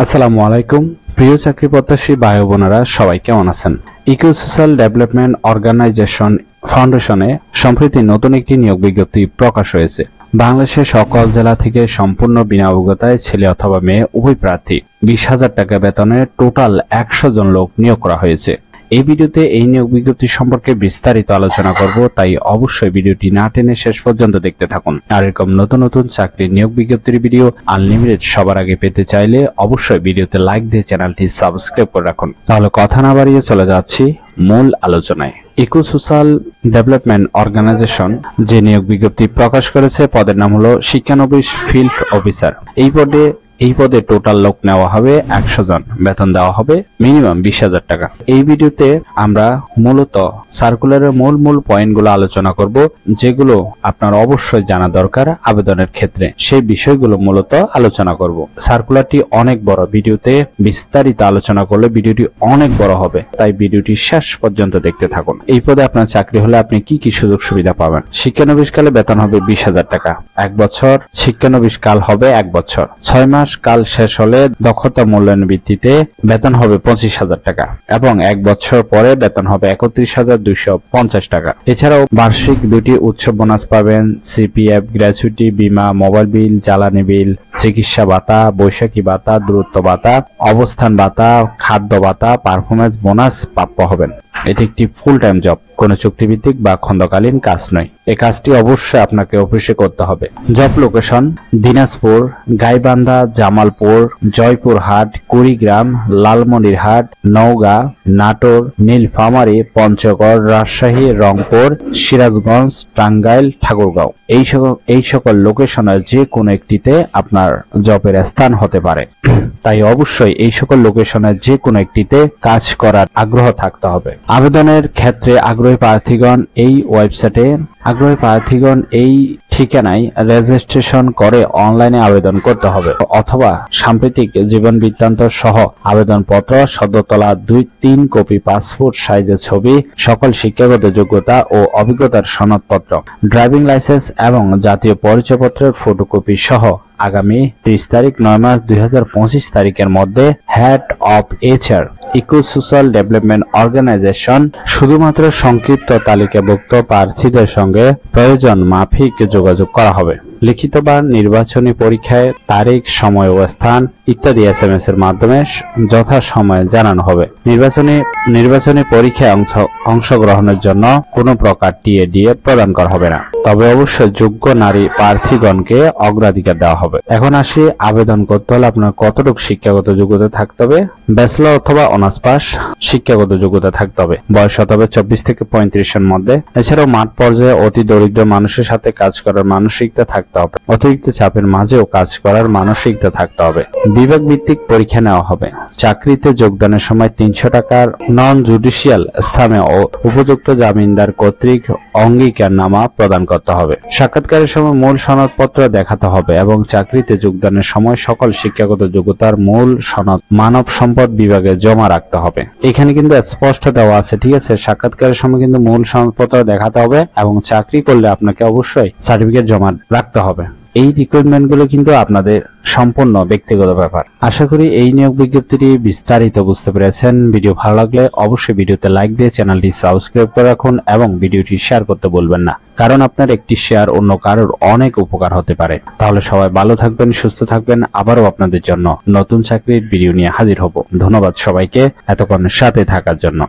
আসসালামু আলাইকুম প্রিয় চাকরি প্রত্যাশী ভাই বোনেরা, সবাই কেমন আছেন? ইকো সোশ্যাল ডেভেলপমেন্ট অর্গানাইজেশন ফাউন্ডেশনে সম্প্রতি নতুন একটি নিয়োগ বিজ্ঞপ্তি প্রকাশ হয়েছে। বাংলাদেশের সকল জেলা থেকে সম্পূর্ণ বিনা অভিজ্ঞতায় ছেলে অথবা মেয়ে উভয় প্রার্থী 20,000 টাকা বেতনে টোটাল 100 জন লোক নিয়োগ করা হয়েছে। এই ভিডিওতে এই নিয়োগ বিজ্ঞপ্তি সম্পর্কে বিস্তারিত আলোচনা করব, তাই অবশ্যই ভিডিওটি না টেনে শেষ পর্যন্ত দেখতে থাকুন। আর এরকম নতুন নতুন চাকরির নিয়োগ বিজ্ঞপ্তির ভিডিও আনলিমিটেড সবার আগে পেতে চাইলে অবশ্যই ভিডিওতে লাইক দিয়ে চ্যানেলটি সাবস্ক্রাইব করে রাখুন। তাহলে কথা না বাড়িয়ে চলে যাচ্ছি মূল আলোচনায়। ইকো সোশ্যাল ডেভেলপমেন্ট অর্গানাইজেশন যে নিয়োগ বিজ্ঞপ্তি প্রকাশ করেছে, পদের নাম হলো শিক্ষানবিশ ফিল্ড অফিসার। এই পদে টোটাল লোক নেওয়া হবে 100 জন, বেতন দেওয়া হবে মিনিমাম 20,000 টাকা। এই ভিডিওতে আমরা মূলত সার্কুলারের মূল পয়েন্টগুলো আলোচনা করব, যেগুলো আপনার অবশ্যই জানা দরকার আবেদনের ক্ষেত্রে। সেই বিষয়গুলো মূলত আলোচনা করব। সার্কুলারটি অনেক বড়, ভিডিওতে বিস্তারিত আলোচনা করলে ভিডিওটি অনেক বড় হবে, তাই ভিডিওটি শেষ পর্যন্ত দেখতে থাকুন। এই পদে আপনার চাকরি হলে আপনি কি কি সুযোগ সুবিধা পাবেন? শিক্ষানবিশ কালে বেতন হবে 20,000 টাকা। 1 বছর শিক্ষানবিশ কাল হবে 1 বছর। 6 মাস কাল শেষ হলে দক্ষতা মূল্যায়নের ভিত্তিতে বেতন হবে 25,000 টাকা এবং 1 বছর পরে বেতন হবে 31,250 টাকা। এছাড়াও বার্ষিক 2টি উৎসব বোনাস পাবেন, সিপিএফ, গ্র্যাচুইটি, বীমা, মোবাইল বিল, জ্বালানি বিল, চিকিৎসা ভাতা, বৈশাখী ভাতা, দূরত্ব ভাতা, অবস্থান ভাতা, খাদ্য ভাতা, পারফরমেন্স বোনাস প্রাপ্য হবেন। এটি একটি ফুল টাইম জব, কোনো চুক্তিভিত্তিক বা খণ্ডকালীন কাজ নয়। এই কাজটি অবশ্যই আপনাকে অফিসে করতে হবে। Job location: Dinajpur, Gaibandha, Jamalpur, Joypurhat, Kurigram, Lalmonirhat, Naogaon, Natore, Nilphamari, Panchagarh, Rajshahi, Rangpur, Sirajganj, Tangail, Thakurgaon. এই সকল লোকেশনের যে কোনো একটিতে আপনার জবের স্থান হতে পারে, তাই অবশ্যই এই সকল লোকেশনের যে কোনো একটিতে কাজ করার আগ্রহ থাকতে হবে। আবেদনের ক্ষেত্রে আগ্রহী প্রার্থীগণ এই ঠিকানায় রেজিস্ট্রেশন করে অনলাইনে আবেদন করতে হবে, অথবা সাম্প্রতিক জীবন বৃত্তান্ত সহ আবেদনপত্র, সদ্য তোলা 2-3 কপি পাসপোর্ট সাইজের ছবি, সকল শিক্ষাগত যোগ্যতা ও অভিজ্ঞতার সনদপত্র, ড্রাইভিং লাইসেন্স এবং জাতীয় পরিচয়পত্রের ফটোকপি সহ আগামী 30 তারিখ 9 মাস 2025 তারিখের মধ্যে head of HR eco social development organisation শুধুমাত্র সংক্ষিপ্ত তালিকাভুক্ত প্রার্থীদের সঙ্গে প্রয়োজন মাফিক যোগাযোগ করা হবে। লিখিত বা নির্বাচনী পরীক্ষায় তারিখ, সময় ও স্থান ইত্যাদি SMS এর মাধ্যমে যথাসময়ে জানানো হবে। নির্বাচনী পরীক্ষায় অংশগ্রহণের জন্য কোনো প্রকার টিএডিএ প্রদান করা হবে না, তবে অবশ্যই যোগ্য নারী প্রার্থীগণকে অগ্রাধিকার দেওয়া হবে। এখন আসি, আবেদন করতে হলে আপনার কতটুকু শিক্ষাগত যোগ্যতা থাকতে হবে? ব্যাচেলর অথবা অনার্স পাস শিক্ষাগত যোগ্যতা থাকতে হবে। বয়স হতে হবে 24 থেকে 35 এর মধ্যে। এছাড়াও মাঠ পর্যায়ে অতি দরিদ্র মানুষের সাথে কাজ করার মানসিকতা থাকতে হবে। অতিরিক্ত চাপের মাঝেও কাজ করার মানসিকতা থাকতে হবে। বিভাগ ভিত্তিক পরীক্ষা নেওয়া হবে। চাকরিতে যোগদানের সময় 300 টাকার নন জুডিশিয়াল স্থানে ও উপযুক্ত জামিনদার কর্তৃক অঙ্গীকারনামা প্রদান করতে হবে। সাক্ষাৎকারের সময় মূল সনদপত্র দেখাতে হবে এবং চাকরিতে যোগদানের সময় সকল শিক্ষাগত যোগ্যতার মূল সনদ মানব সম্পদ বিভাগে জমা রাখতে হবে। এখানে কিন্তু স্পষ্ট দেওয়া আছে, ঠিক আছে? সাক্ষাৎকারের সময় কিন্তু মূল সনদপত্র দেখাতে হবে এবং চাকরি করলে আপনাকে অবশ্যই সার্টিফিকেট জমা রাখতে হবে। এই রিক্রুটমেন্ট গুলো কিন্তু আপনাদের সম্পূর্ণ ব্যক্তিগত ব্যাপার। আশা করি এই নিয়োগ বিজ্ঞপ্তিটি বিস্তারিত বুঝতে পেরেছেন। ভিডিও ভালো লাগলে অবশ্যই ভিডিওতে লাইক দিয়ে চ্যানেলটি সাবস্ক্রাইব করে রাখুন এবং ভিডিওটি শেয়ার করতে বলবেন না, কারণ আপনার একটি শেয়ার অন্য কারোর অনেক উপকার হতে পারে। তাহলে সবাই ভালো থাকবেন, সুস্থ থাকবেন। আবারও আপনাদের জন্য নতুন চাকরির ভিডিও নিয়ে হাজির হব। ধন্যবাদ সবাইকে এতক্ষণ সাথে থাকার জন্য।